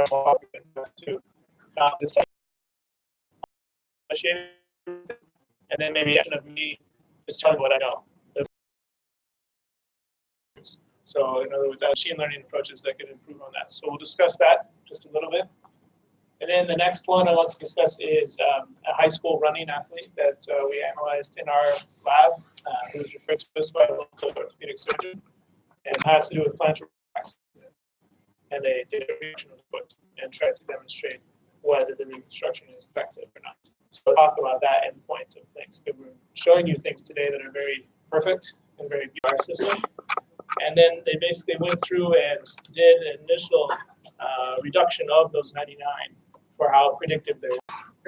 to just and then maybe action of me just telling what I know. So in other words, machine learning approaches that can improve on that. So we'll discuss that just a little bit. And then the next one I want to discuss is a high school running athlete that we analyzed in our lab, who was referred to us by a local orthopedic surgeon, and has to do with plantar accident. And they did a reaction of the foot and tried to demonstrate whether the reconstruction is effective or not. So we'll talk about that endpoint of things. We're showing you things today that are very perfect and very VR system. And then they basically went through and did an initial reduction of those 99 for how predictive they were.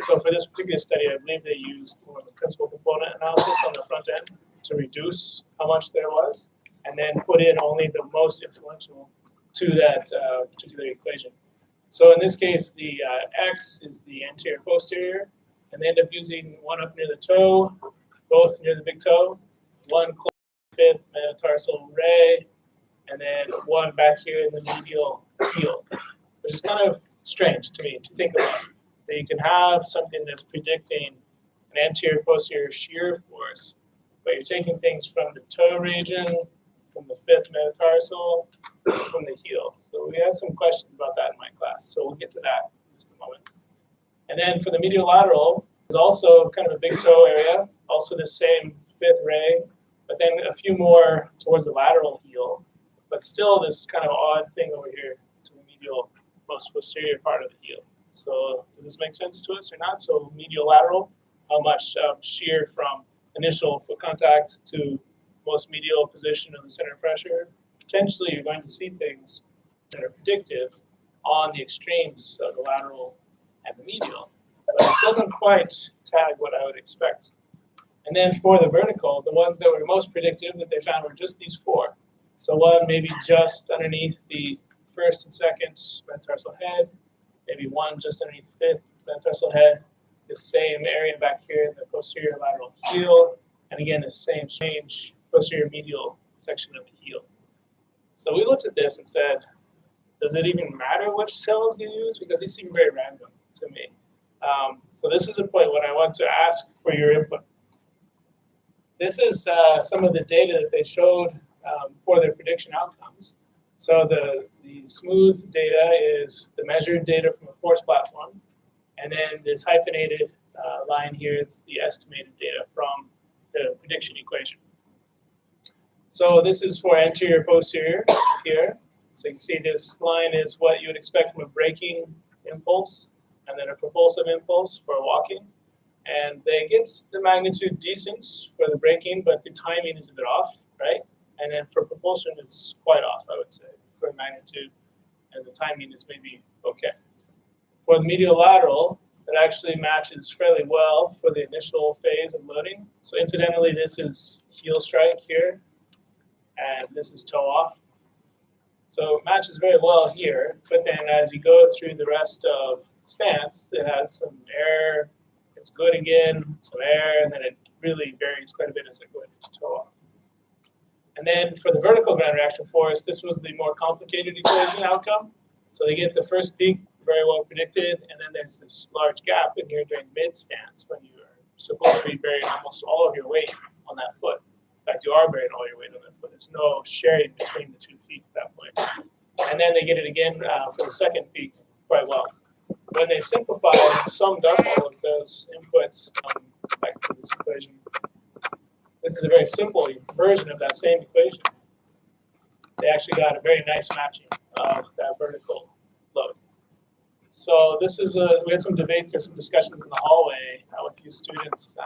So for this particular study, I believe they used more of a principal component analysis on the front end to reduce how much there was, and then put in only the most influential to that particular equation. So in this case, the X is the anterior posterior, and they end up using one up near the toe, both near the big toe, one close to the fifth metatarsal ray, and then one back here in the medial heel, which is kind of strange to me to think about. That you can have something that's predicting an anterior posterior shear force, but you're taking things from the toe region, from the fifth metatarsal, from the heel. So we had some questions about that in my class, so we'll get to that in just a moment. And then for the medial lateral, there's also kind of a big toe area, also the same fifth ray, but then a few more towards the lateral heel, but still this kind of odd thing over here to the medial most posterior part of the heel. So does this make sense to us or not? So medial lateral, how much shear from initial foot contact to most medial position of the center of pressure. Potentially you're going to see things that are predictive on the extremes of the lateral and the medial, but it doesn't quite tag what I would expect. And then for the vertical, the ones that were most predictive that they found were just these four. So one maybe just underneath the first and second metatarsal head, maybe one just underneath the fifth metatarsal head, the same area back here in the posterior lateral heel, and again the same change posterior medial section of the heel. So we looked at this and said, does it even matter which cells you use? Because these seem very random to me. So this is a point when I want to ask for your input. This is some of the data that they showed for their prediction outcomes. So the smooth data is the measured data from a force platform, and then this hyphenated line here is the estimated data from the prediction equation. So this is for anterior posterior here. So you can see this line is what you would expect from a braking impulse, and then a propulsive impulse for walking. And they get the magnitude decent for the braking, but the timing is a bit off, right? And then for propulsion, it's quite off, I would say, for magnitude, and the timing is maybe okay. For the medial lateral, it actually matches fairly well for the initial phase of loading. So incidentally, this is heel strike here, and this is toe off. So it matches very well here, but then as you go through the rest of stance, it has some error, it's good again, some error, and then it really varies quite a bit as it goes into toe off. And then for the vertical ground reaction force, this was the more complicated equation outcome. So they get the first peak very well predicted, and then there's this large gap in here during mid stance when you're supposed to be bearing almost all of your weight on that foot. In fact, you are bearing all your weight on that foot. There's no sharing between the 2 feet at that point. And then they get it again for the second peak quite well. When they simplified and summed up all of those inputs back to this equation, this is a very simple version of that same equation. They actually got a very nice matching of that vertical load. So this is we had some debates or some discussions in the hallway with a few students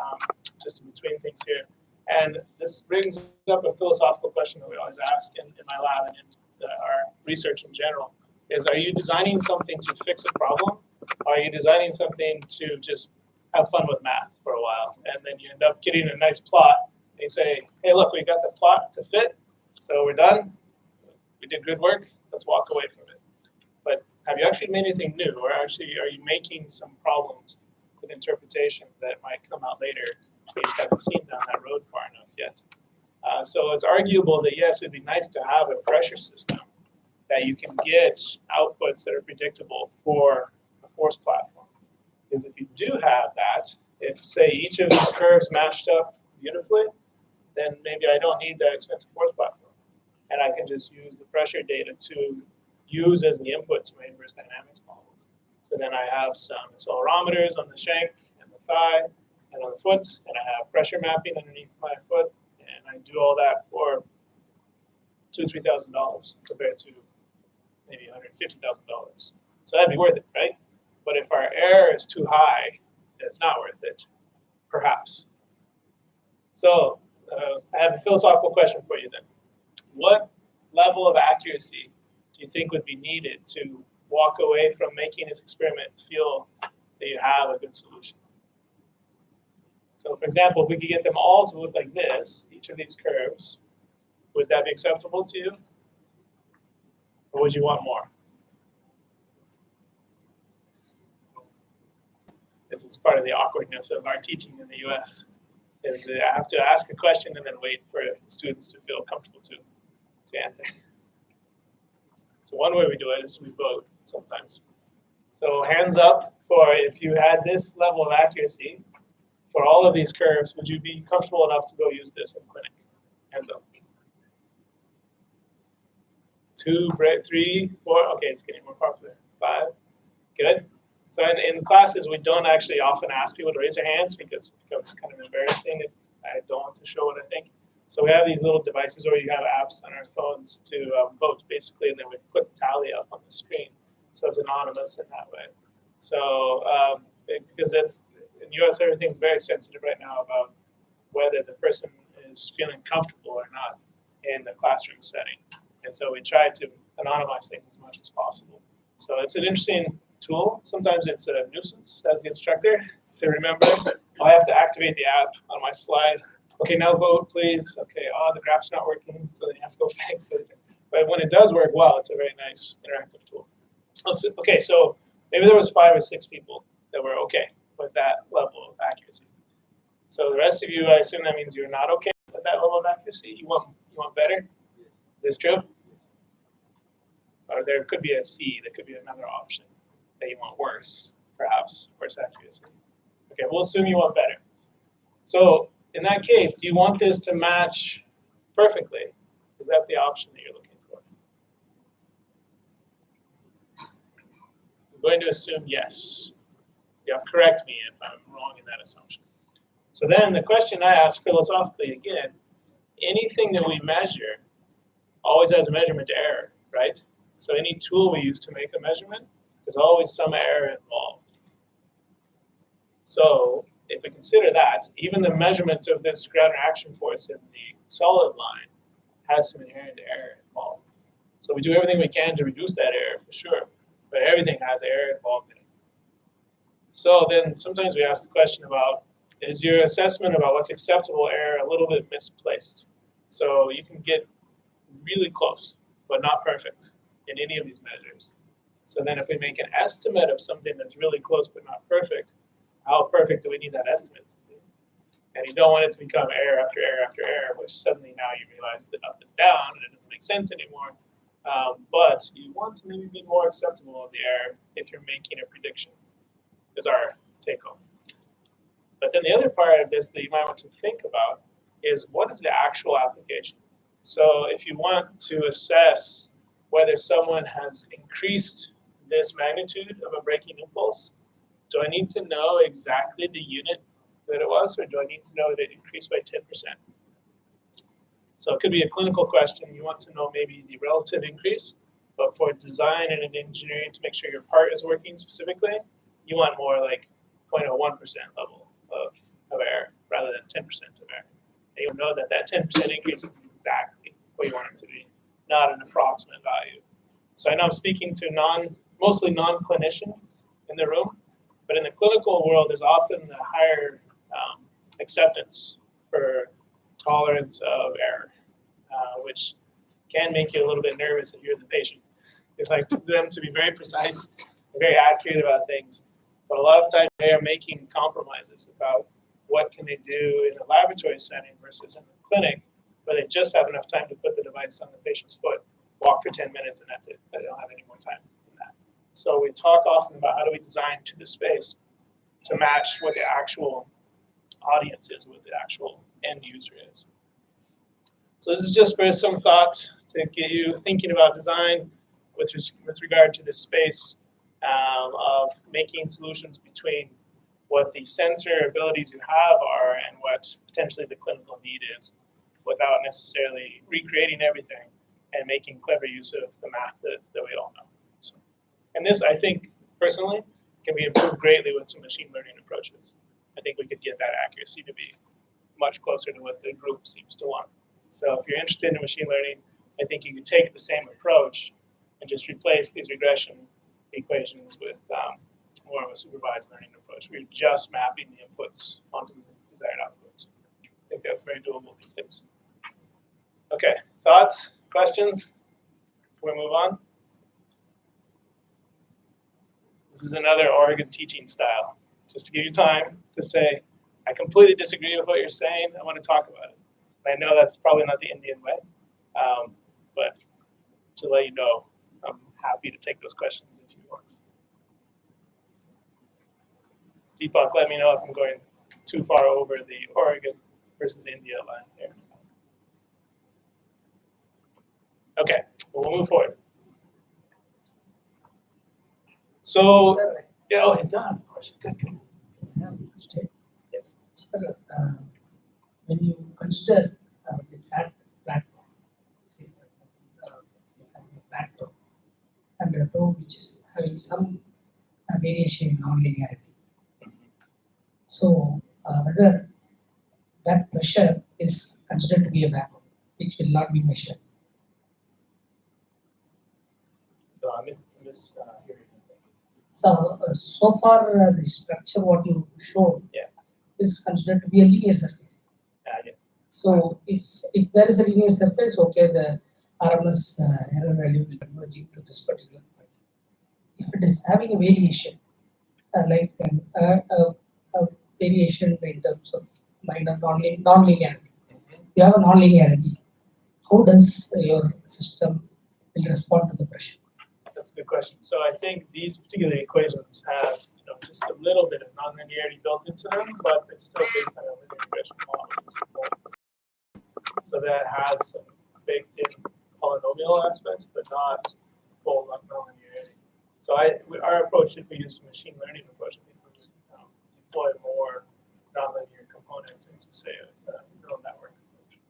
just in between things here. And this brings up a philosophical question that we always ask in my lab and in our research in general, is are you designing something to fix a problem? Or are you designing something to just have fun with math for a while? And then you end up getting a nice plot. They say, hey, look, we got the plot to fit, so we're done. We did good work. Let's walk away from it. But have you actually made anything new, or actually are you making some problems with interpretation that might come out later? We just haven't seen down that road far enough yet. So it's arguable that yes, it'd be nice to have a pressure system that you can get outputs that are predictable for a force platform. Because if you do have that, if say each of these curves matched up beautifully, then maybe I don't need that expensive force platform. And I can just use the pressure data to use as the input to my inverse dynamics models. So then I have some accelerometers on the shank and the thigh and on the foot, and I have pressure mapping underneath my foot, and I do all that for $2,000 to $3,000 compared to maybe $150,000. So that'd be worth it, right? But if our error is too high, it's not worth it, perhaps. So I have a philosophical question for you then. What level of accuracy do you think would be needed to walk away from making this experiment feel that you have a good solution? So for example, if we could get them all to look like this, each of these curves, would that be acceptable to you? Or would you want more? This is part of the awkwardness of our teaching in the US, is that I have to ask a question and then wait for students to feel comfortable to answer. So one way we do it is we vote sometimes. So hands up for if you had this level of accuracy for all of these curves, would you be comfortable enough to go use this in clinic? Hands up. 2, 3, 4. Okay, it's getting more popular. 5. Good. So in classes, we don't actually often ask people to raise their hands because it becomes kind of embarrassing if I don't want to show what I think. So we have these little devices, or you have apps on our phones to vote, basically, and then we put the tally up on the screen. So it's anonymous in that way. So because it's in the US, everything's very sensitive right now about whether the person is feeling comfortable or not in the classroom setting. And so we try to anonymize things as much as possible. So it's an interesting tool. Sometimes it's a nuisance as the instructor to remember. I have to activate the app on my slide. Okay, now vote, please. Okay, the graph's not working, so then you have to go fix it. But when it does work well, it's a very nice interactive tool. Okay, so maybe there was 5 or 6 people that were okay with that level of accuracy. So the rest of you, I assume that means you're not okay with that level of accuracy. You want better? Is this true? Or there could be a C. There could be another option that you want worse, perhaps worse accuracy. Okay, we'll assume you want better. So in that case, do you want this to match perfectly? Is that the option that you're looking for? I'm going to assume yes. You have to correct me if I'm wrong in that assumption. So then the question I ask philosophically again, anything that we measure always has a measurement error, right? So any tool we use to make a measurement, there's always some error involved. So if we consider that, even the measurement of this ground reaction force in the solid line has some inherent error involved. So we do everything we can to reduce that error for sure, but everything has error involved in it. So then sometimes we ask the question about, is your assessment about what's acceptable error a little bit misplaced? So you can get really close, but not perfect in any of these measures. So then if we make an estimate of something that's really close but not perfect, how perfect do we need that estimate to be? And you don't want it to become error after error after error, which suddenly now you realize that up is down and it doesn't make sense anymore. But you want to maybe be more acceptable of the error if you're making a prediction, is our take home. But then the other part of this that you might want to think about is what is the actual application? So if you want to assess whether someone has increased this magnitude of a braking impulse, do I need to know exactly the unit that it was, or do I need to know that it increased by 10%? So it could be a clinical question. You want to know maybe the relative increase, but for design and in engineering to make sure your part is working specifically, you want more like 0.01% level of error rather than 10% of error. And you'll know that that 10% increase is exactly what you want it to be, not an approximate value. So I know I'm speaking to mostly non-clinicians in the room, but in the clinical world, there's often a higher acceptance for tolerance of error, which can make you a little bit nervous if you're the patient. You'd like them to be very precise, very accurate about things, but a lot of times they are making compromises about what can they do in a laboratory setting versus in the clinic, where they just have enough time to put the device on the patient's foot walk for 10 minutes and that's it. I don't have any more time than that. So we talk often about how do we design to the space to match what the actual audience is, what the actual end user is. So this is just for some thought to get you thinking about design with regard to this space of making solutions between what the sensor abilities you have are and what potentially the clinical need is, without necessarily recreating everything and making clever use of the math that we all know. So, and this, I think, personally, can be improved greatly with some machine learning approaches. I think we could get that accuracy to be much closer to what the group seems to want. So if you're interested in machine learning, I think you could take the same approach and just replace these regression equations with more of a supervised learning approach. We're just mapping the inputs onto the desired outputs. I think that's very doable these days. Okay, thoughts, questions before we move on? This is another Oregon teaching style, just to give you time to say, I completely disagree with what you're saying. I want to talk about it. And I know that's probably not the Indian way, but to let you know, I'm happy to take those questions if you want. Deepak, let me know if I'm going too far over the Oregon versus India line here. Okay, we'll move forward. So, yeah, oh, done. Of course, good. Yes. Sir, when you consider the platform, say for example, a platform, and a row which is having some variation in nonlinearity. So whether that pressure is considered to be a vacuum, which will not be measured. So I missed hearing. So far the structure what you showed is considered to be a linear surface. Yes. So if there is a linear surface, okay, the RMS error value will converge to this particular point. If it is having a variation, like a variation in terms of minor nonlinearity, you have a nonlinearity. How does your system will respond to the pressure? That's a good question. So I think these particular equations have just a little bit of nonlinearity built into them, but it's still based on a linear regression model. So that has some baked in polynomial aspects, but not full nonlinearity. So our approach, if we use a machine learning approach, I think we would deploy more nonlinear components into, say, a neural network approach.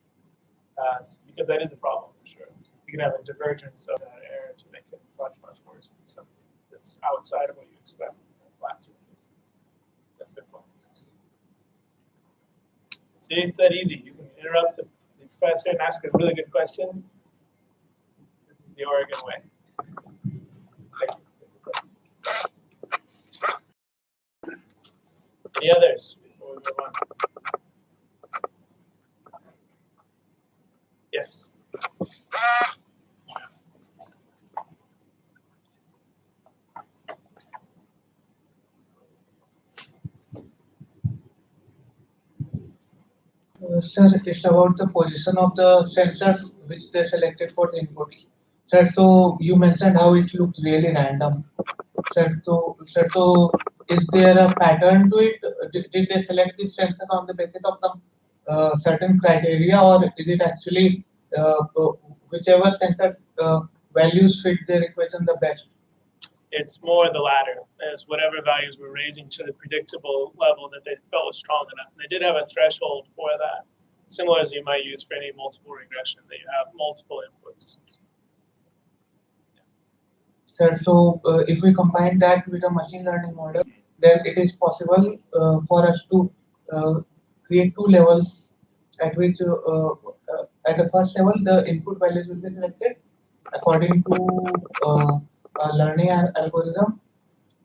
Because that is a problem for sure. You can have a divergence of that error to make it much, much worse than something that's outside of what you expect in a flat surface. That's a good point. See, it's that easy. You can interrupt the professor and ask a really good question. This is the Oregon way. Thank you. Any others before we move on? Yes. Sir, it's about the position of the sensors which they selected for the inputs. Sir, so you mentioned how it looked really random. Sir, so is there a pattern to it? Did they select these sensors on the basis of some certain criteria, or is it actually whichever sensor values fit their equation the best? It's more the latter, as whatever values we're raising to the predictable level that they felt was strong enough. And they did have a threshold for that, similar as you might use for any multiple regression, that you have multiple inputs. Sir, so if we combine that with a machine learning model, then it is possible for us to create two levels at which at the first level the input values will be selected according to a learning algorithm,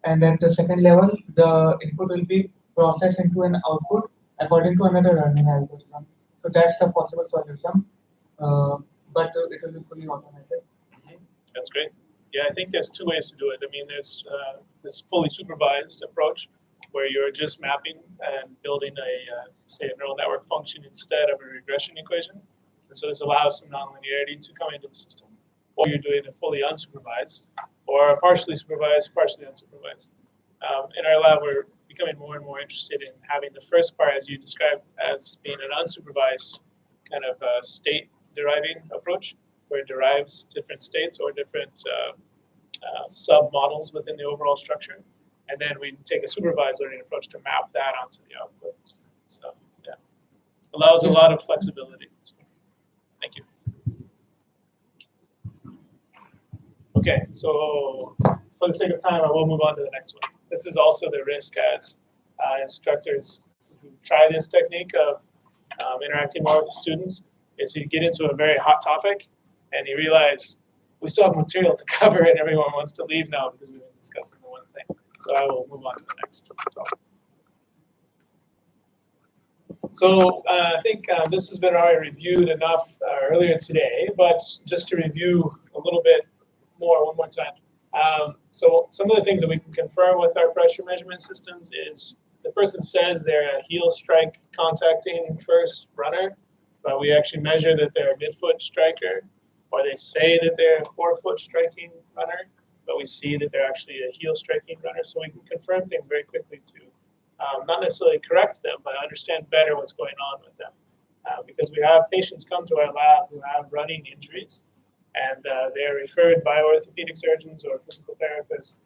and at the second level the input will be processed into an output according to another learning algorithm. So that's a possible solution, but it will be fully automated. That's great. Yeah, I think there's two ways to do it. I mean, there's this fully supervised approach where you're just mapping and building say a neural network function instead of a regression equation. And so this allows some nonlinearity to come into the system. or you're doing it fully unsupervised, or partially supervised, partially unsupervised. In our lab, we're becoming more and more interested in having the first part, as you described, as being an unsupervised kind of state deriving approach, where it derives different states or different sub-models within the overall structure. And then we take a supervised learning approach to map that onto the output. So, yeah, allows a lot of flexibility. Thank you. Okay, so for the sake of time, I will move on to the next one. This is also the risk as instructors who try this technique of interacting more with the students, is you get into a very hot topic and you realize we still have material to cover and everyone wants to leave now because we've been discussing the one thing. So I will move on to the next topic. So I think this has been already reviewed enough earlier today, but just to review a little bit more one more time. So some of the things that we can confirm with our pressure measurement systems is the person says they're a heel strike contacting first runner, but we actually measure that they're a midfoot striker, or they say that they're a forefoot striking runner, but we see that they're actually a heel striking runner. So we can confirm things very quickly to not necessarily correct them, but understand better what's going on with them. Because we have patients come to our lab who have running injuries, and they're referred by orthopedic surgeons or physical therapists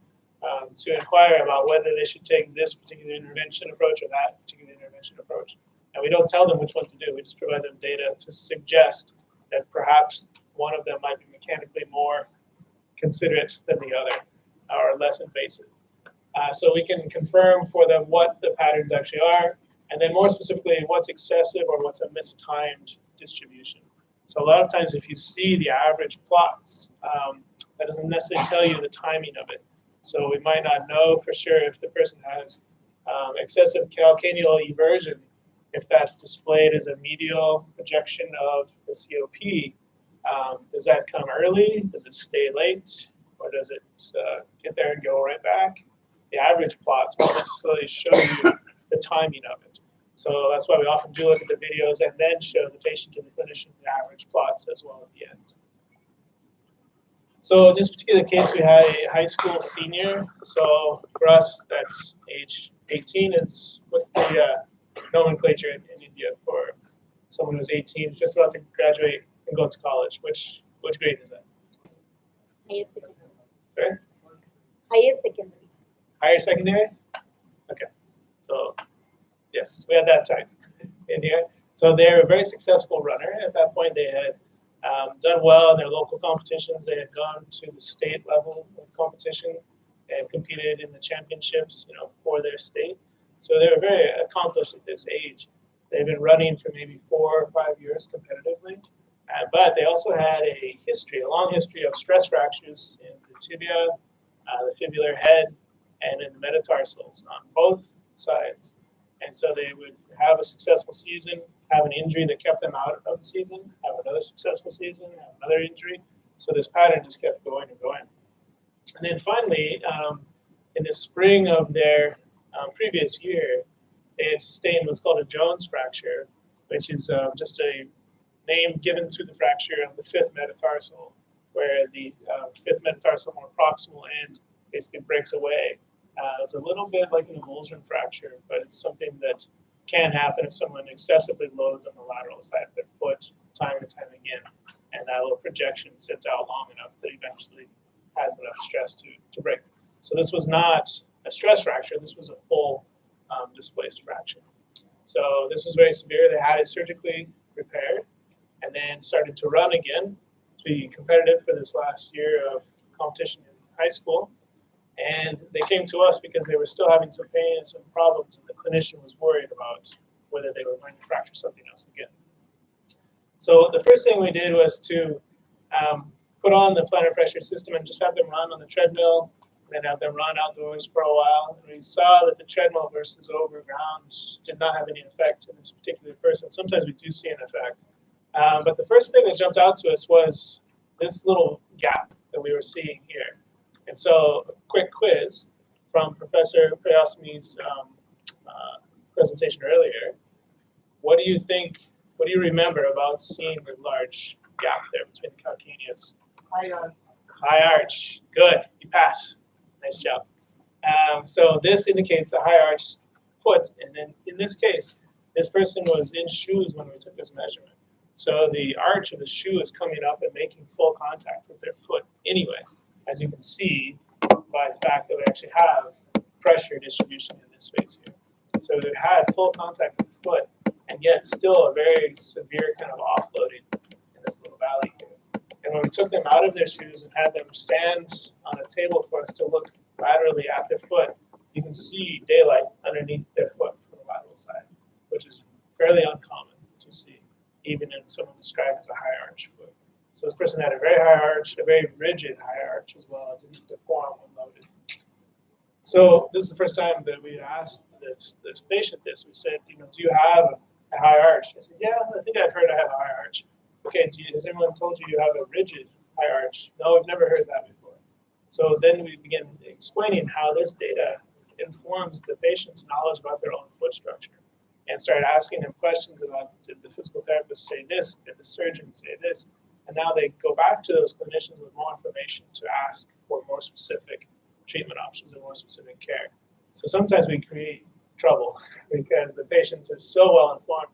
to inquire about whether they should take this particular intervention approach or that particular intervention approach. And we don't tell them which one to do. We just provide them data to suggest that perhaps one of them might be mechanically more considerate than the other or less invasive. So we can confirm for them what the patterns actually are, and then more specifically, what's excessive or what's a mistimed distribution. So a lot of times if you see the average plots, that doesn't necessarily tell you the timing of it. So we might not know for sure if the person has excessive calcaneal inversion, if that's displayed as a medial projection of the COP. Does that come early? Does it stay late? Or does it get there and go right back? The average plots won't necessarily show you the timing of it. So that's why we often do look at the videos and then show the patient and the clinician the average plots as well at the end. So in this particular case, we had a high school senior. So for us, that's age 18 is, what's the nomenclature in India for someone who's 18, just about to graduate and go to college? Which grade is that? Higher secondary. Sorry? Higher secondary. Higher secondary? Okay. So yes, we had that type in here. So they're a very successful runner. At that point, they had done well in their local competitions. They had gone to the state level of competition and competed in the championships, for their state. So they were very accomplished at this age. They've been running for maybe 4 or 5 years competitively, but they also had a long history of stress fractures in the tibia, the fibular head, and in the metatarsals on both sides. And so they would have a successful season, have an injury that kept them out of the season, have another successful season, have another injury. So this pattern just kept going and going. And then finally, in the spring of their previous year, they had sustained what's called a Jones fracture, which is just a name given to the fracture of the fifth metatarsal, where the fifth metatarsal more proximal end basically breaks away. It's a little bit like an avulsion fracture, but it's something that can happen if someone excessively loads on the lateral side of their foot time and time again, and that little projection sits out long enough that eventually has enough stress to break. So this was not a stress fracture, this was a full displaced fracture. So this was very severe. They had it surgically repaired and then started to run again to be competitive for this last year of competition in high school. And they came to us because they were still having some pain and some problems, and the clinician was worried about whether they were going to fracture something else again. So the first thing we did was to put on the plantar pressure system and just have them run on the treadmill, and then have them run outdoors for a while. And we saw that the treadmill versus over ground did not have any effect in this particular person. Sometimes we do see an effect. But the first thing that jumped out to us was this little gap that we were seeing here. And so a quick quiz from Professor Prayasmi's presentation earlier. What do you remember about seeing the large gap there between the calcaneus High arch. Good. You pass. Nice job. So this indicates a high arch foot, and then in this case, this person was in shoes when we took this measurement. So the arch of the shoe is coming up and making full contact with their foot anyway, as you can see by the fact that we actually have pressure distribution in this space here. So it had full contact with the foot, and yet still a very severe kind of offloading in this little valley here. And when we took them out of their shoes and had them stand on a table for us to look laterally at their foot, you can see daylight underneath their foot from the lateral side, which is fairly uncommon to see, even in someone described as a high arch foot. So this person had a very high arch, a very rigid high arch as well. It didn't deform when loaded. So this is the first time that we asked this patient this. We said, do you have a high arch? I said, yeah, I think I've heard I have a high arch. Okay, has anyone told you you have a rigid high arch? No, I've never heard that before. So then we begin explaining how this data informs the patient's knowledge about their own foot structure, and started asking them questions about, did the physical therapist say this? Did the surgeon say this? And now they go back to those clinicians with more information to ask for more specific treatment options and more specific care. So sometimes we create trouble because the patient is so well informed,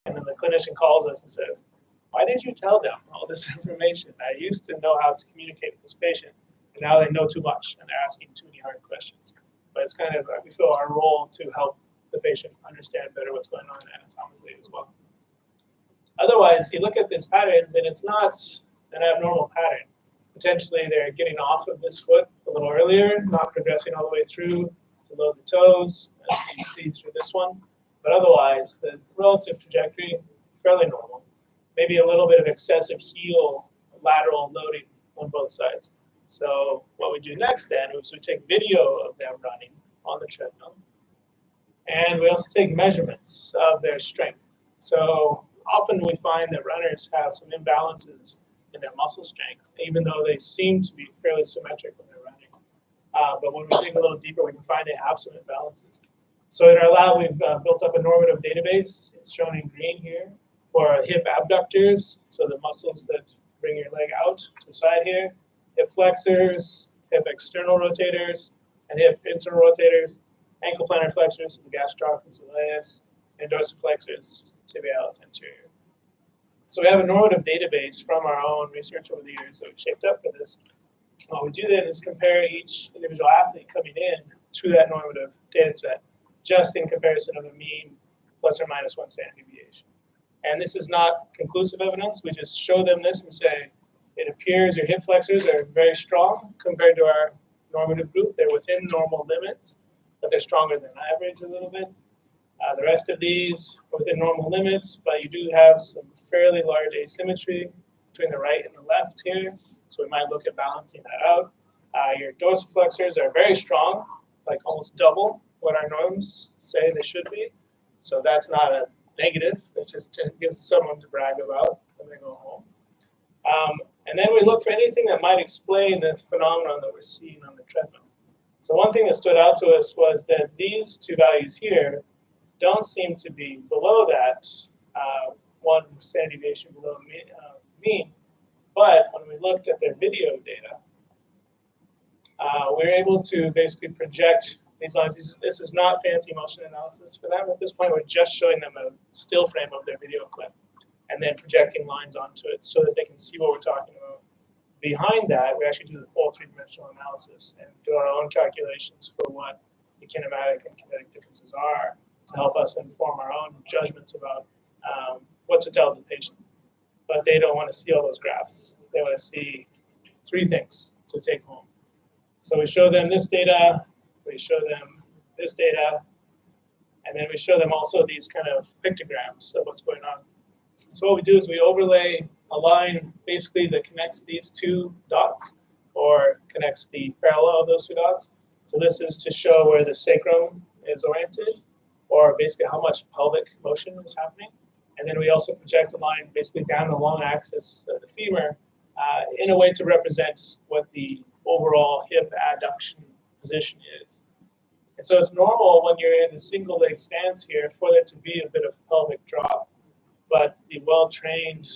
and then the clinician calls us and says, why did you tell them all this information? I used to know how to communicate with this patient, and now they know too much and they're asking too many hard questions. But it's kind of, we feel our role to help the patient understand better what's going on anatomically as well. Otherwise, you look at these patterns and it's not an abnormal pattern. Potentially they're getting off of this foot a little earlier, not progressing all the way through to load the toes, as you see through this one. But otherwise, the relative trajectory, fairly normal. Maybe a little bit of excessive heel lateral loading on both sides. So what we do next then is we take video of them running on the treadmill. And we also take measurements of their strength. So often we find that runners have some imbalances in their muscle strength, even though they seem to be fairly symmetric when they're running. But when we dig a little deeper, we can find they have some imbalances. So in our lab, we've built up a normative database. It's shown in green here for hip abductors, so the muscles that bring your leg out to the side here, hip flexors, hip external rotators, and hip internal rotators, ankle plantar flexors, the gastrocnemius soleus, and dorsiflexors, tibialis anterior. So we have a normative database from our own research over the years that we've shaped up for this. What we do then is compare each individual athlete coming in to that normative data set, just in comparison of a mean plus or minus 1 standard deviation. And this is not conclusive evidence. We just show them this and say, it appears your hip flexors are very strong compared to our normative group. They're within normal limits, but they're stronger than average a little bit. The rest of these are within normal limits, but you do have some fairly large asymmetry between the right and the left here. So we might look at balancing that out. Your dorsiflexors are very strong, like almost double what our norms say they should be. So that's not a negative. It just gives someone to brag about when they go home. And then we look for anything that might explain this phenomenon that we're seeing on the treadmill. So one thing that stood out to us was that these two values here don't seem to be below that 1 standard deviation below mean. But when we looked at their video data, we were able to basically project these lines. This is not fancy motion analysis for them. At this point, we're just showing them a still frame of their video clip and then projecting lines onto it so that they can see what we're talking about. Behind that, we actually do the full 3-dimensional analysis and do our own calculations for what the kinematic and kinetic differences are to help us inform our own judgments about what to tell the patient. But they don't want to see all those graphs. They want to see 3 things to take home. So we show them this data, we show them this data, and then we show them also these kind of pictograms of what's going on. So what we do is we overlay a line basically that connects these 2 dots or connects the parallel of those 2 dots. So this is to show where the sacrum is oriented or basically how much pelvic motion is happening. And then we also project a line basically down the long axis of the femur in a way to represent what the overall hip adduction position is. And so it's normal when you're in the single leg stance here for there to be a bit of pelvic drop, but the well-trained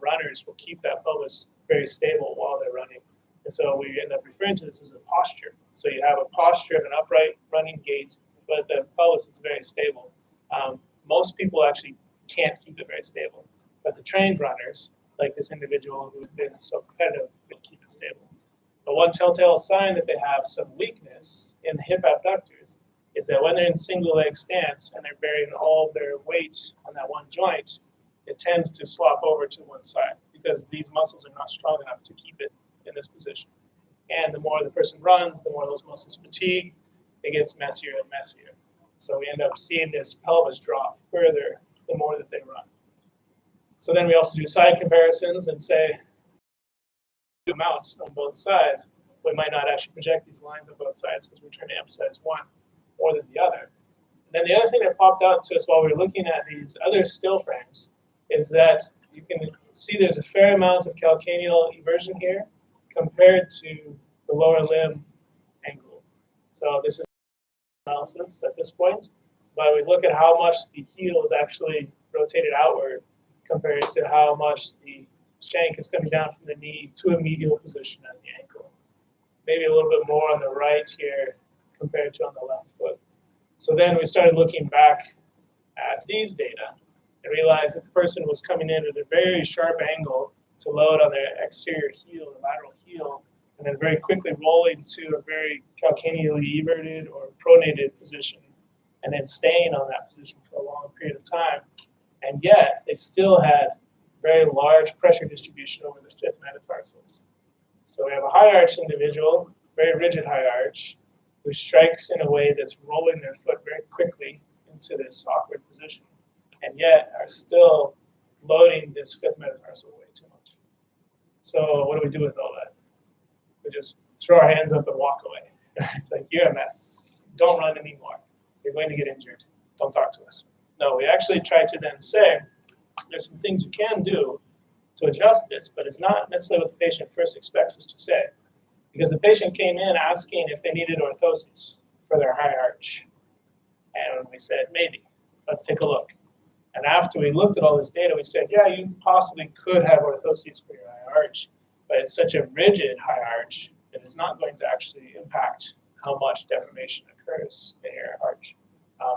runners will keep that pelvis very stable while they're running. And so we end up referring to this as a posture. So you have a posture of an upright running gait, but the pelvis is very stable. Most people actually can't keep it very stable, but the trained runners, like this individual who's been so competitive, can keep it stable. But one telltale sign that they have some weakness in the hip abductors is that when they're in single leg stance and they're bearing all their weight on that one joint, it tends to slop over to one side because these muscles are not strong enough to keep it in this position. And the more the person runs, the more those muscles fatigue, it gets messier and messier. So we end up seeing this pelvis drop further the more that they run. So then we also do side comparisons and say amounts on both sides. We might not actually project these lines on both sides because we're trying to emphasize one more than the other. And then the other thing that popped out to us while we were looking at these other still frames is that you can see there's a fair amount of calcaneal inversion here compared to the lower limb angle. So this is analysis at this point, but we look at how much the heel is actually rotated outward compared to how much the shank is coming down from the knee to a medial position at the ankle. Maybe a little bit more on the right here compared to on the left foot. So then we started looking back at these data and realized that the person was coming in at a very sharp angle to load on their exterior heel, the lateral heel, and then very quickly rolling to a very calcaneally everted or pronated position, and then staying on that position for a long period of time. And yet, they still had very large pressure distribution over the fifth metatarsals. So we have a high arch individual, very rigid high arch, who strikes in a way that's rolling their foot very quickly into this awkward position, and yet are still loading this fifth metatarsal way too much. So what do we do with all that? We just throw our hands up and walk away. It's like, you're a mess. Don't run anymore. You're going to get injured. Don't talk to us. No, we actually try to then say, there's some things you can do to adjust this, but it's not necessarily what the patient first expects us to say. Because the patient came in asking if they needed orthosis for their high arch. And we said, maybe. Let's take a look. And after we looked at all this data, we said, yeah, you possibly could have orthoses for your high arch, but it's such a rigid high arch that it's not going to actually impact how much deformation occurs in your arch.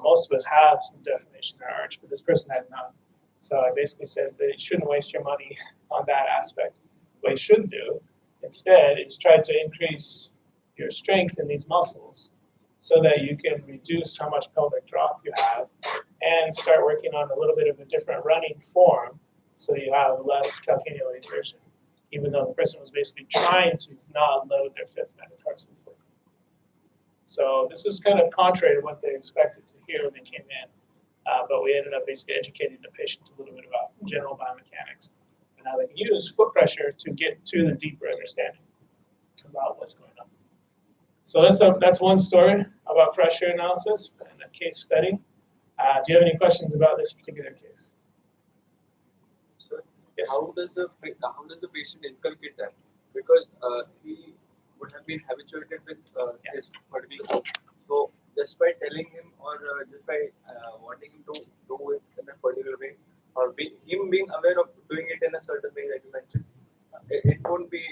Most of us have some deformation in our arch, but this person had none. So I basically said that you shouldn't waste your money on that aspect. What you should do instead is try to increase your strength in these muscles so that you can reduce how much pelvic drop you have and start working on a little bit of a different running form so you have less calcaneal inversion, even though the person was basically trying to not load their fifth metatarsal foot. So this is kind of contrary to what they expected to hear when they came in, but we ended up basically educating the patient a little bit about general biomechanics and how they can use foot pressure to get to the deeper understanding about what's going on. So that's one story about pressure analysis and a case study. Do you have any questions about this particular case? Sir, Yes. how does the patient inculcate that? Because he would have been habituated with his particular. So just by telling him or just by wanting him to do it in a particular way, or him being aware of doing it in a certain way that you mentioned, it won't be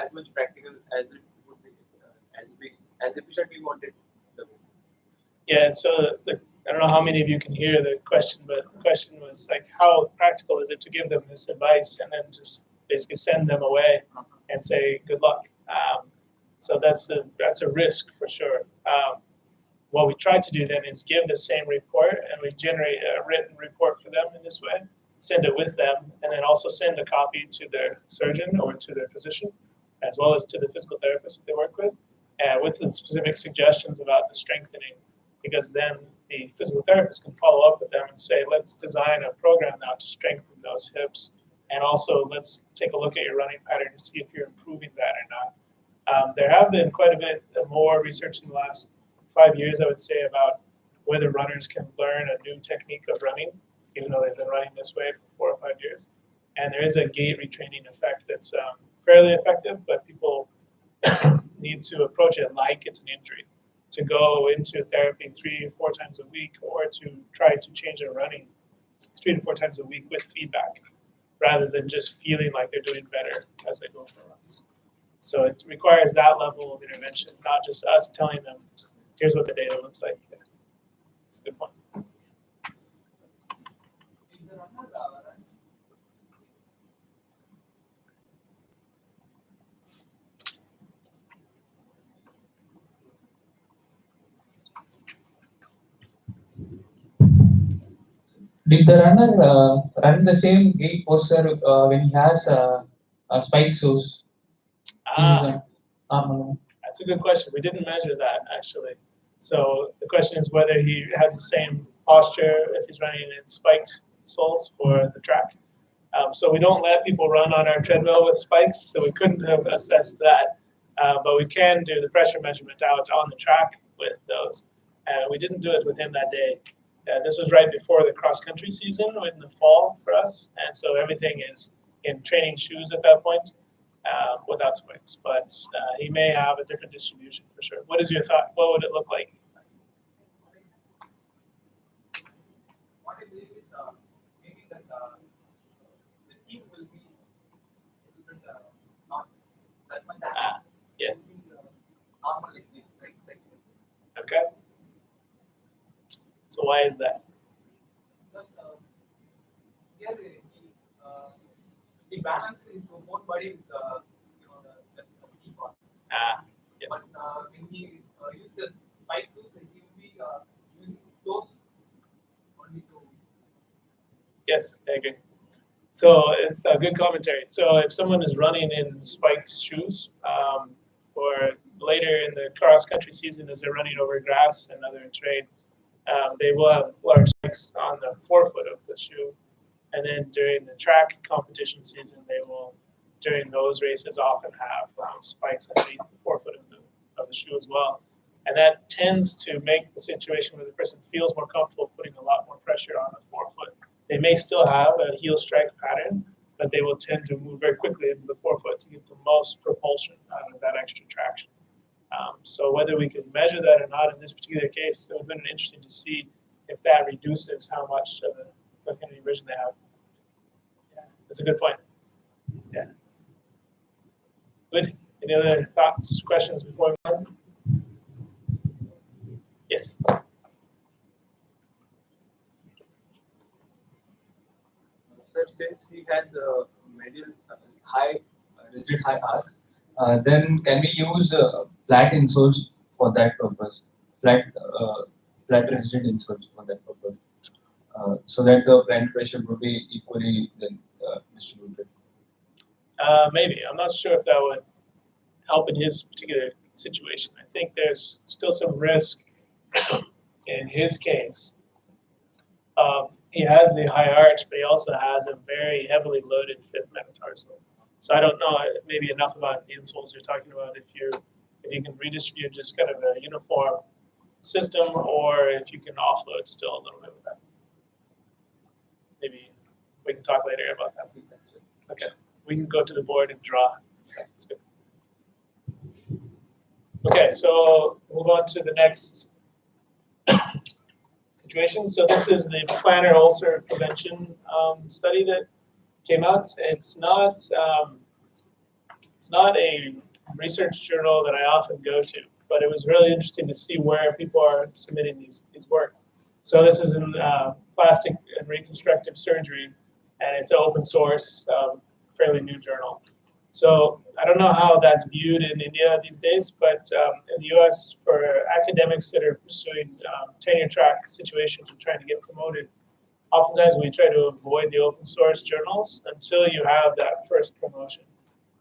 as much practical as it would be as efficient we wanted. Yeah, so I don't know how many of you can hear the question, but the question was like, how practical is it to give them this advice and then just basically send them away and say, good luck? So that's a risk for sure. What we try to do then is give the same report, and we generate a written report for them in this way, send it with them, and then also send a copy to their surgeon or to their physician, as well as to the physical therapist that they work with, and with the specific suggestions about the strengthening, because then the physical therapist can follow up with them and say, let's design a program now to strengthen those hips, and also let's take a look at your running pattern to see if you're improving that or not. There have been quite a bit more research in the last 5 years, I would say, about whether runners can learn a new technique of running, even though they've been running this way for 4 or 5 years. And there is a gait retraining effect that's fairly effective, but people need to approach it like it's an injury, to go into therapy 3 or 4 times a week, or to try to change their running 3 to 4 times a week with feedback. rather than just feeling like they're doing better as they go for runs. So it requires that level of intervention, not just us telling them, here's what the data looks like. That's a good point. Did the runner run the same gait posture when he has spike shoes? Ah, Armor. that's a good question. We didn't measure that actually. So the question is whether he has the same posture if he's running in spiked soles for the track. So we don't let people run on our treadmill with spikes, so we couldn't have assessed that. But we can do the pressure measurement out on the track with those. We didn't do it with him that day. This was right before the cross-country season in the fall for us, and so everything is in training shoes at that point without spikes. But he may have a different distribution for sure. What is your thought? What would it look like? What I believe is maybe that the team will be not that much active. Yes. Normal like this, right? Okay. So why is that? Because here he balances his whole body with the knee part. Yes. But when he uses spike shoes, he will be using those only to. Yes, I agree. So it's a good commentary. So if someone is running in spiked shoes for later in the cross-country season as they're running over grass and other terrain, they will have large spikes on the forefoot of the shoe. And then during the track competition season, they will, during those races, often have spikes underneath the forefoot of the shoe as well. And that tends to make the situation where the person feels more comfortable putting a lot more pressure on the forefoot. They may still have a heel strike pattern, but they will tend to move very quickly into the forefoot to get the most propulsion out of that extra traction. So whether we can measure that or not in this particular case, it would have been interesting to see if that reduces how much of the Calcaneal inversion they have. Yeah, that's a good point. Yeah. Good. Any other thoughts, questions before we move on? Yes. Sir, since he has a medial rigid high arc, then can we use flat insoles for that purpose? Flat rigid insoles for that purpose, so that the plantar pressure would be equally then distributed. Maybe. I'm not sure if that would help in his particular situation. I think there's still some risk in his case. He has the high arch, but he also has a very heavily loaded fifth metatarsal. So I don't know, maybe enough about the insoles you're talking about if you can redistribute just kind of a uniform system, or if you can offload still a little bit with that. Maybe we can talk later about that. Okay, we can go to the board and draw. That's good. Okay, so move on to the next situation. So this is the plantar ulcer prevention study that came out. It's not a research journal that I often go to, but it was really interesting to see where people are submitting these work. So this is in plastic and reconstructive surgery, and it's an open source, fairly new journal. So I don't know how that's viewed in India these days, but in the US, for academics that are pursuing tenure track situations and trying to get promoted, oftentimes we try to avoid the open source journals until you have that first promotion.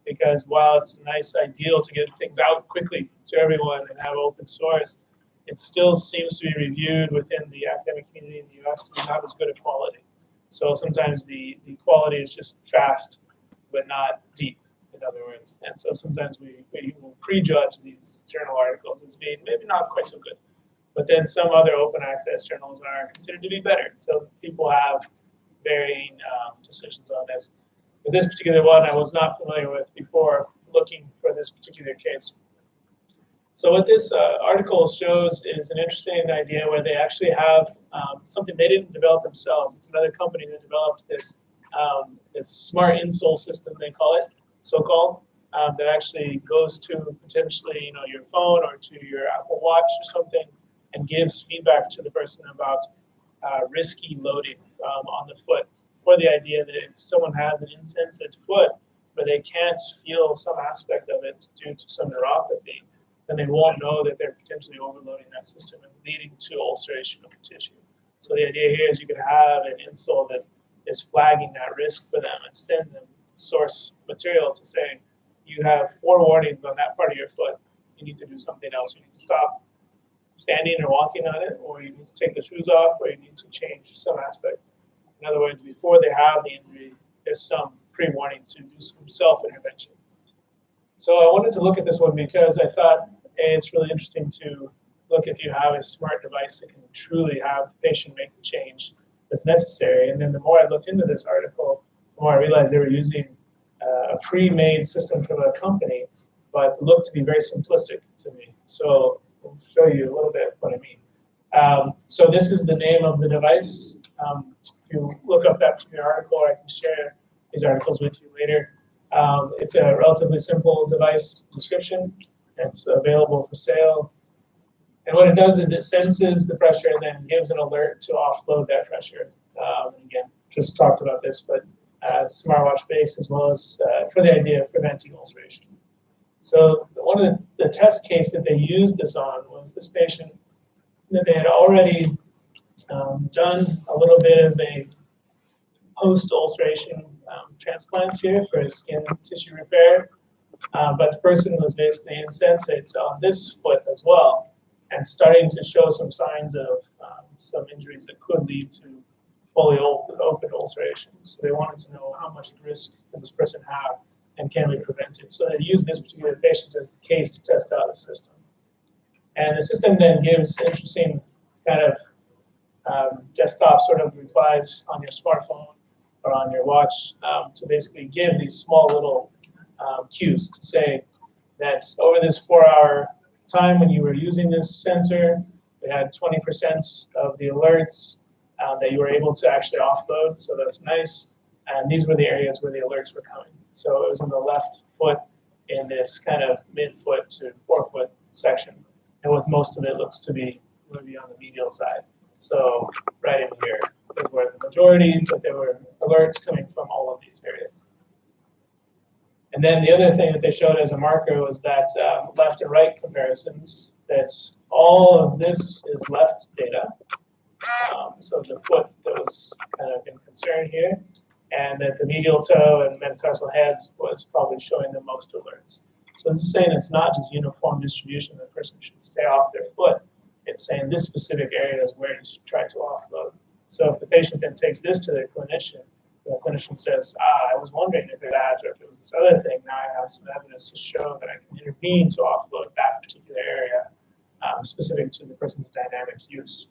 Because while it's a nice ideal to get things out quickly to everyone and have open source, it still seems to be reviewed within the academic community in the US to be not as good a quality. So sometimes the quality is just fast, but not deep, in other words. And so sometimes we will prejudge these journal articles as being maybe not quite so good. But then some other open access journals are considered to be better. So people have varying decisions on this. But this particular one I was not familiar with before looking for this particular case. So what this article shows is an interesting idea where they actually have something they didn't develop themselves. It's another company that developed this this smart insole system, they call it, so-called, that actually goes to potentially, your phone or to your Apple Watch or something, and gives feedback to the person about risky loading on the foot, for the idea that if someone has an insensitive foot, but they can't feel some aspect of it due to some neuropathy, then they won't know that they're potentially overloading that system and leading to ulceration of the tissue. So the idea here is you can have an insole that is flagging that risk for them and send them source material to say, you have 4 warnings on that part of your foot. You need to do something else. You need to stop standing or walking on it, or you need to take the shoes off, or you need to change some aspect. In other words, before they have the injury, there's some pre-warning to do some self-intervention. So I wanted to look at this one because I thought, hey, it's really interesting to look if you have a smart device that can truly have the patient make the change that's necessary. And then the more I looked into this article, the more I realized they were using a pre-made system from a company, but looked to be very simplistic to me. So I'll show you a little bit what I mean. So this is the name of the device. If you look up that particular article, I can share these articles with you later. It's a relatively simple device description. It's available for sale. And what it does is it senses the pressure and then gives an alert to offload that pressure. Again, just talked about this, but it's smartwatch based as well as for the idea of preventing ulceration. So one of the test case that they used this on was this patient that they had already done a little bit of a post-ulceration transplant here for a skin tissue repair, but the person was basically insensate on this foot as well and starting to show some signs of some injuries that could lead to fully open ulceration. So they wanted to know how much risk does this person have and can we prevent it. So they used this particular patient as the case to test out the system. And the system then gives interesting kind of desktop sort of replies on your smartphone or on your watch to basically give these small little cues to say that over this 4-hour time when you were using this sensor, we had 20% of the alerts that you were able to actually offload, so that's nice. And these were the areas where the alerts were coming. So it was in the left foot in this kind of mid-foot to forefoot section. And with most of it looks to be maybe on the medial side. So right in here is where the majority, but there were alerts coming from all of these areas. And then the other thing that they showed as a marker was that left and right comparisons, that all of this is left data. So the foot that was kind of in concern here, and that the medial toe and metatarsal heads was probably showing the most alerts. So this is saying it's not just uniform distribution, the person should stay off their foot. It's saying this specific area is where you should try to offload. So if the patient then takes this to their clinician, the clinician says, I was wondering if it had or if it was this other thing, now I have some evidence to show that I can intervene to offload that particular area specific to the person's dynamic use.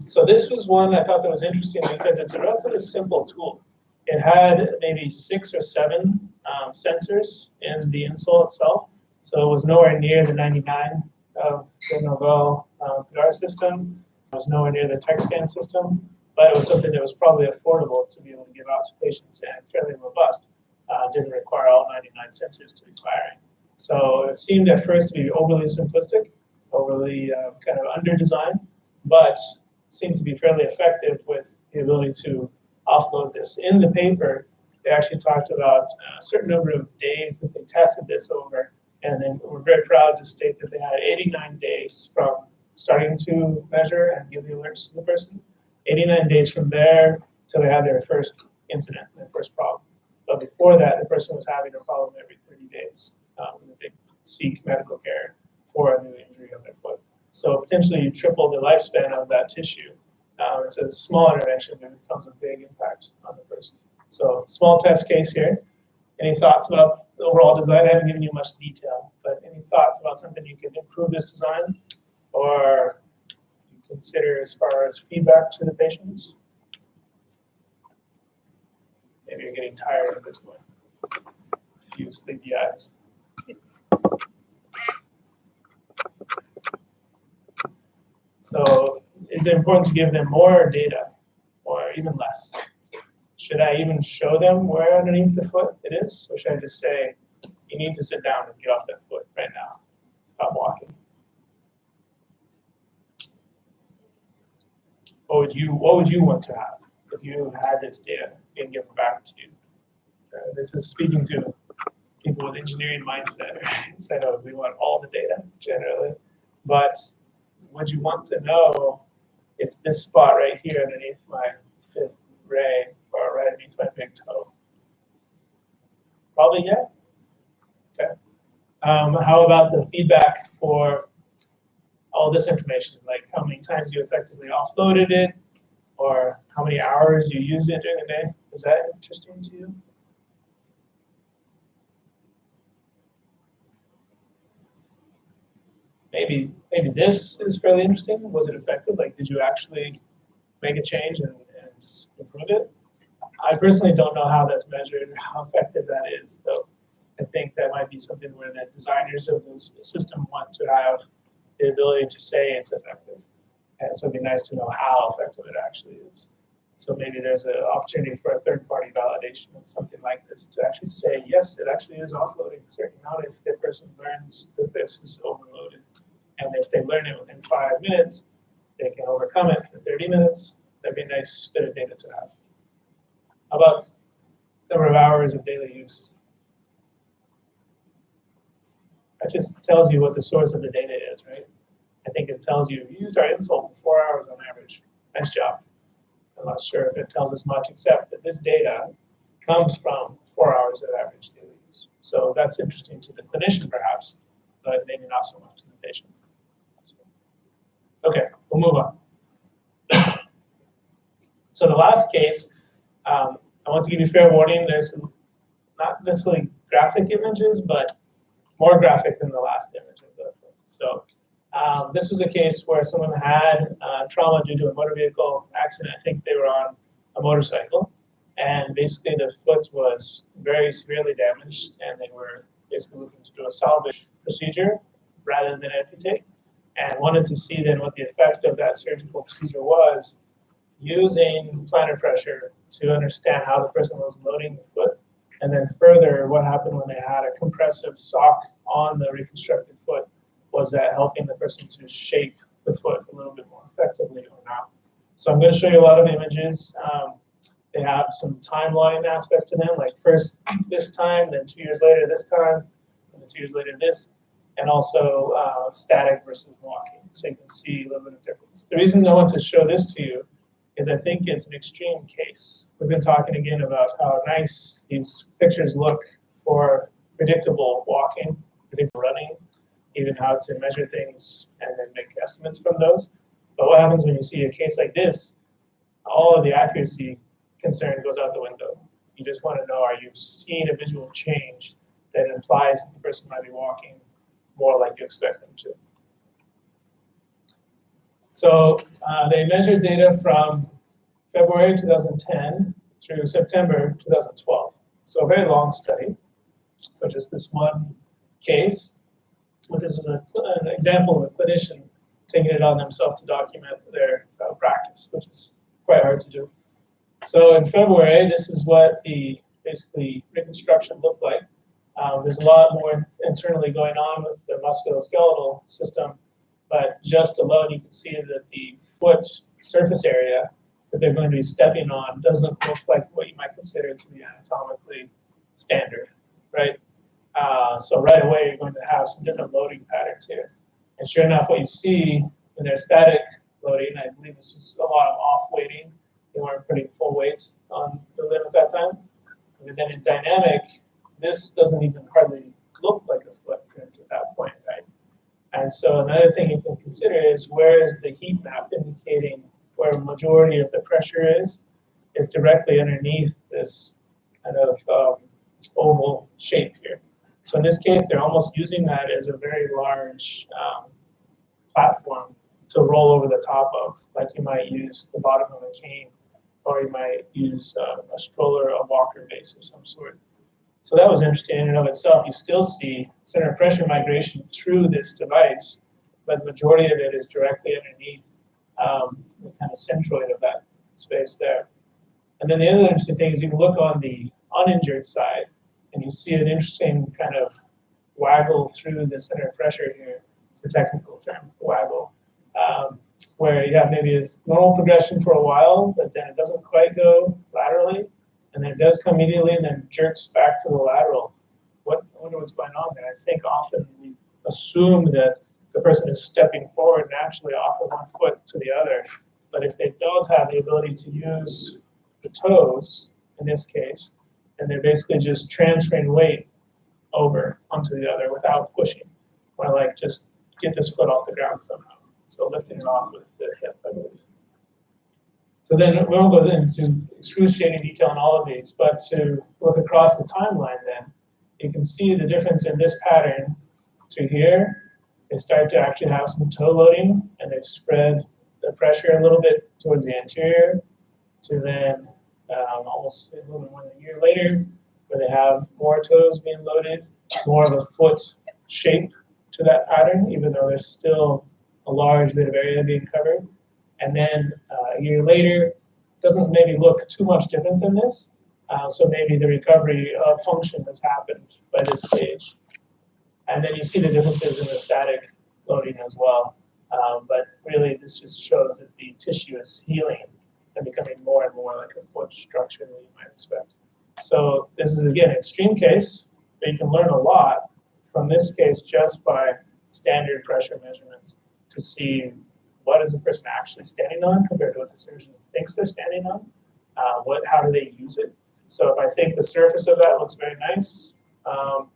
So this was one I thought that was interesting because it's a relatively simple tool. It had maybe 6 or 7 sensors in the insole itself. So it was nowhere near the 99 of the Novell PR system. It was nowhere near the TechScan system, but it was something that was probably affordable to be able to give out to patients and fairly robust. Didn't require all 99 sensors to be firing. So it seemed at first to be overly simplistic, overly kind of under-designed, but seemed to be fairly effective with the ability to offload this. In the paper, they actually talked about a certain number of days that they tested this over, and then we're very proud to state that they had 89 days from starting to measure and give the alerts to the person, 89 days from there till they had their first incident, their first problem. But before that, the person was having a problem every 30 days when they seek medical care for a new injury on their foot. So potentially you triple the lifespan of that tissue. It's a small intervention, but it becomes a big impact on the person. So small test case here. Any thoughts about the overall design? I haven't given you much detail, but any thoughts about something you could improve this design or you consider as far as feedback to the patients? Maybe you're getting tired at this point. A few sleepy eyes. So is it important to give them more data or even less. Should I even show them where underneath the foot it is? Or should I just say, you need to sit down and get off that foot right now. Stop walking. What would you want to have if you had this data being given back to you? This is speaking to people with engineering mindset, right? Instead of we want all the data generally, but would you want to know it's this spot right here underneath my fifth ray or right underneath my big toe? Probably yes. Okay. How about the feedback for all this information, like how many times you effectively offloaded it, or how many hours you used it during the day? Is that interesting to you? Maybe this is fairly interesting. Was it effective? Like, did you actually make a change and improve it? I personally don't know how that's measured, how effective that is, though. I think that might be something where the designers of this system want to have the ability to say it's effective. And so it'd be nice to know how effective it actually is. So maybe there's an opportunity for a third-party validation of something like this to actually say, yes, it actually is offloading a certain amount if the person learns that this is overloaded. And if they learn it within 5 minutes, they can overcome it for 30 minutes. That'd be a nice bit of data to have. How about number of hours of daily use? That just tells you what the source of the data is, right? I think it tells you used our insole for 4 hours on average. Nice job. I'm not sure if it tells us much, except that this data comes from 4 hours of average daily use. So that's interesting to the clinician, perhaps, but maybe not so much to the patient. Okay, we'll move on. So the last case, I want to give you fair warning. There's not necessarily graphic images, but more graphic than the last image of the foot. So this was a case where someone had trauma due to a motor vehicle accident. I think they were on a motorcycle, and basically the foot was very severely damaged, and they were basically looking to do a salvage procedure rather than amputate, and wanted to see then what the effect of that surgical procedure was using plantar pressure to understand how the person was loading the foot, and then further what happened when they had a compressive sock on the reconstructed foot. Was that helping the person to shape the foot a little bit more effectively or not? So I'm going to show you a lot of images. They have some timeline aspects to them, like first this time, then 2 years later this time, and then 2 years later this, and also static versus walking. So you can see a little bit of difference. The reason I want to show this to you is I think it's an extreme case. We've been talking again about how nice these pictures look for predictable walking, predictable running, even how to measure things and then make estimates from those. But what happens when you see a case like this? All of the accuracy concern goes out the window. You just want to know, are you seeing a visual change that implies that the person might be walking more like you expect them to? So they measured data from February 2010 through September 2012. So a very long study for just this one case. But this was an example of a clinician taking it on themselves to document their practice, which is quite hard to do. So in February, this is what the basically reconstruction looked like. There's a lot more internally going on with the musculoskeletal system, but just alone you can see that the foot surface area that they're going to be stepping on doesn't look like what you might consider to be anatomically standard, right? So right away you're going to have some different loading patterns here. And sure enough, what you see when they're static loading, I believe this is a lot of off weighting. They weren't putting full weight on the limb at that time. And then in dynamic, this doesn't even hardly look like a footprint at that point, right? And so another thing you can consider is where is the heat map indicating where a majority of the pressure is directly underneath this kind of oval shape here. So in this case, they're almost using that as a very large platform to roll over the top of, like you might use the bottom of a cane, or you might use a stroller, a walker base of some sort. So that was interesting in and of itself. You still see center of pressure migration through this device, but the majority of it is directly underneath the kind of centroid of that space there. And then the other interesting thing is you can look on the uninjured side, and you see an interesting kind of waggle through the center of pressure here. It's a technical term, waggle, where you have maybe a normal progression for a while, but then it doesn't quite go laterally, and then it does come medially and then jerks back to the lateral. I wonder what's going on there. I think often we assume that the person is stepping forward naturally off of one foot to the other, but if they don't have the ability to use the toes, in this case, and they're basically just transferring weight over onto the other without pushing, or like just get this foot off the ground somehow. So lifting it off with the hip, I believe. So then we won't go into excruciating detail on all of these, but to look across the timeline then, you can see the difference in this pattern to here. They start to actually have some toe loading, and they've spread the pressure a little bit towards the anterior, to then almost a little bit more than a year later, where they have more toes being loaded, more of a foot shape to that pattern, even though there's still a large bit of area being covered. And then a year later, doesn't maybe look too much different than this. So maybe the recovery of function has happened by this stage. And then you see the differences in the static loading as well. But really, this just shows that the tissue is healing and becoming more and more like a foot structure than you might expect. So this is, again, an extreme case, but you can learn a lot from this case just by standard pressure measurements to see what is a person actually standing on compared to what the surgeon thinks they're standing on. How do they use it? So if I think the surface of that looks very nice, how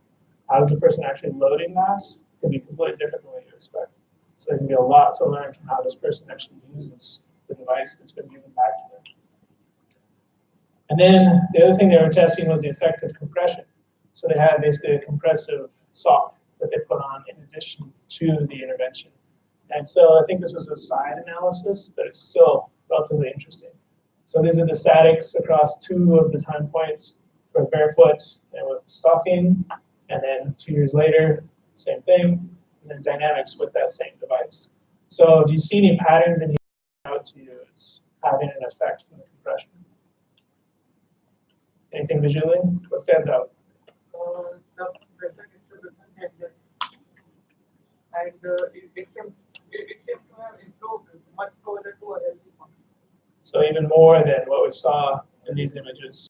is the person actually loading that? It can be completely different than what you expect. So there can be a lot to learn from how this person actually uses the device that's been given back to them. And then the other thing they were testing was the effect of compression. So they had basically a compressive sock that they put on in addition to the intervention. And so I think this was a side analysis, but it's still relatively interesting. So these are the statics across 2 of the time points for barefoot and with stocking. And then 2 years later, same thing. And then dynamics with that same device. So do you see any patterns in here out to you as having an effect from the compression? Anything visually? What stands out? The pressure distribution changes, and it seems to have improved much closer to a healthy function. So even more than what we saw in these images.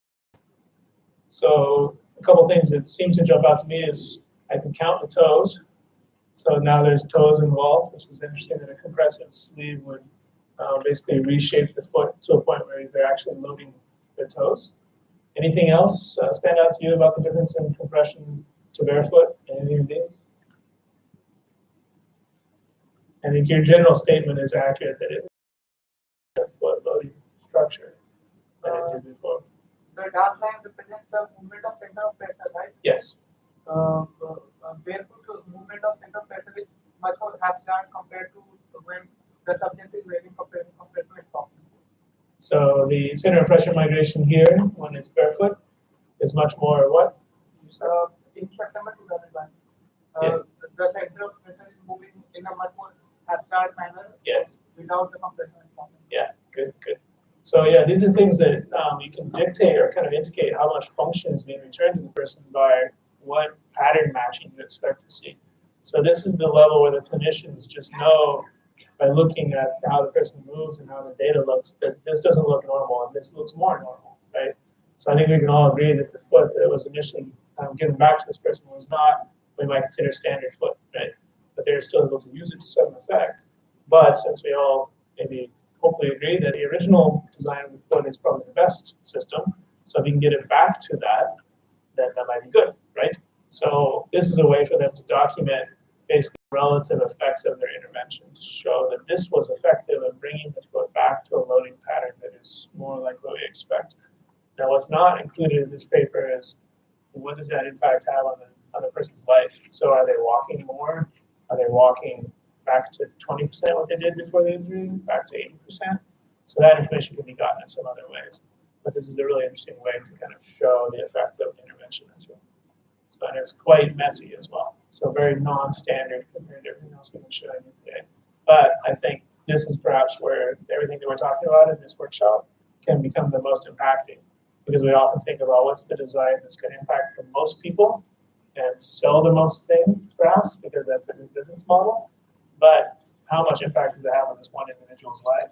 So a couple things that seem to jump out to me is I can count the toes. So now there's toes involved, which is interesting that a compressive sleeve would basically reshape the foot to a point where they're actually loading their toes. Anything else stand out to you about the difference in compression to barefoot in any of these? I think your general statement is accurate that it is a foot loading structure than it did before. The dark line represents the movement of center of pressure, right? Yes. Barefoot movement of center of pressure is much more abstract compared to when the subject is wearing compression is talking. So the center of pressure migration here, when it's barefoot, is much more what? In September 2001, Yes. the center of pressure is moving in a much more abstract manner. Yes. Without the compression is talking. Yeah, good. So yeah, these are things that you can dictate or kind of indicate how much function is being returned to the person by what pattern matching you expect to see. So this is the level where the clinicians just know by looking at how the person moves and how the data looks that this doesn't look normal and this looks more normal, right? So I think we can all agree that the foot that was initially given back to this person was not what we might consider standard foot, right? But they're still able to use it to some effect. But since we all maybe hopefully agree that the original design of the foot is probably the best system, so if you can get it back to that, then that might be good, right? So this is a way for them to document basically relative effects of their intervention to show that this was effective in bringing the foot back to a loading pattern that is more like what we expect. Now, what's not included in this paper is what does that impact have on the person's life? So are they walking more? Are they walking back to 20% what they did before the injury, back to 80%? So that information can be gotten in some other ways. But this is a really interesting way to kind of show the effect of intervention as well. So, and it's quite messy as well. So very non-standard compared to everything else we've been showing you today. But I think this is perhaps where everything that we're talking about in this workshop can become the most impacting, because we often think about what's the design that's going to impact the most people and sell the most things, perhaps, because that's a new business model. But how much impact does it have on this one individual's life?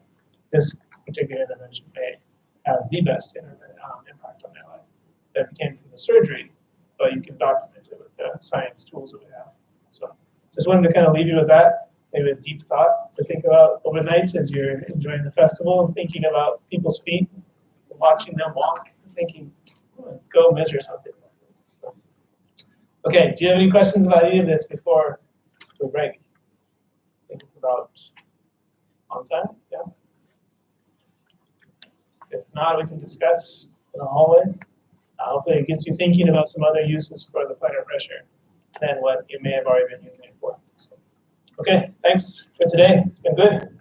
This particular intervention may have the best impact on their life. That came from the surgery, but you can document it with the science tools that we have. So just wanted to kind of leave you with that, maybe a deep thought to think about overnight as you're enjoying the festival and thinking about people's feet, watching them walk, thinking, go measure something like this. So, okay, do you have any questions about any of this before we break? I think it's about on time, yeah. If not, we can discuss in the hallways. Hopefully it gets you thinking about some other uses for the plantar pressure than what you may have already been using it for. So, okay, thanks for today. It's been good.